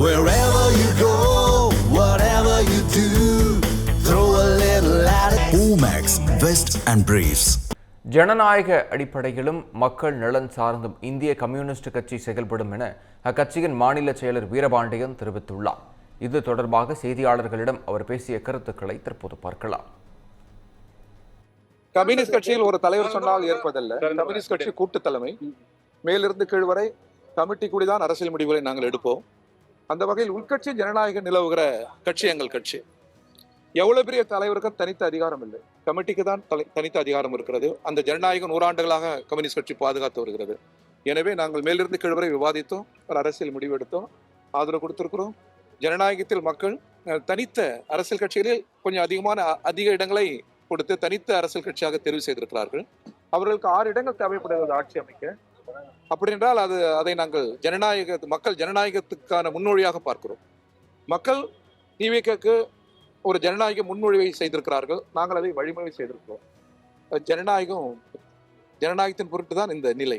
Wherever you go, whatever you do, throw a little at it. Omax, Vest and Briefs. ஜனநாயக அடிப்படையிலும் மக்கள் நலன் சார்ந்தும் இந்திய கம்யூனிஸ்ட் கட்சி செயல்படும் என அக்கட்சியின் மாநில செயலர் வீரபாண்டியன் தெரிவித்துள்ளார். இது தொடர்பாக செய்தியாளர்களிடம் அவர் பேசிய கருத்துக்களை தற்போது பார்க்கலாம். கம்யூனிஸ்ட் கட்சியில் ஒரு தலைவர் சொன்னால் ஏற்பதல்ல. கம்யூனிஸ்ட் கட்சி கூட்டு தலைமை, மேலிருந்து கீழ் வரை கமிட்டி கூடிதான் அரசியல் முடிவுகளை நாங்கள் எடுப்போம். அந்த வகையில் உள்கட்சி ஜனநாயகம் நிலவுகிற கட்சி எங்கள் கட்சி. எவ்வளவு பெரிய தலைவருக்கும் தனித்த அதிகாரம் இல்லை, கமிட்டிக்கு தான் தனித்த அதிகாரம் இருக்கிறது. அந்த ஜனநாயகம் 100 ஆண்டுகளாக கம்யூனிஸ்ட் கட்சி பாதுகாத்து வருகிறது. எனவே நாங்கள் மேலிருந்து கீழ் வரை விவாதித்தோம், ஒரு அரசியல் முடிவு எடுத்தோம், ஆதரவு கொடுத்திருக்கிறோம். ஜனநாயகத்தில் மக்கள் தனித்த அரசியல் கட்சிகளில் கொஞ்சம் அதிக இடங்களை கொடுத்து தனித்த அரசியல் கட்சியாக தெரிவு செய்திருக்கிறார்கள். அவர்களுக்கு 6 இடங்கள் தேவைப்படுகிறது ஆட்சி அமைக்க. அப்படி என்றால் அதை நாங்கள் மக்கள் ஜனநாயகத்துக்கான முன்மொழியாக பார்க்கிறோம். மக்கள் டிவிகேக்கு ஒரு ஜனநாயக முன்மொழிவை செய்திருக்கிறார்கள், நாங்கள் அதை வழிமுறை செய்திருக்கிறோம். ஜனநாயகத்தின் பொருட்டு தான் இந்த நிலை.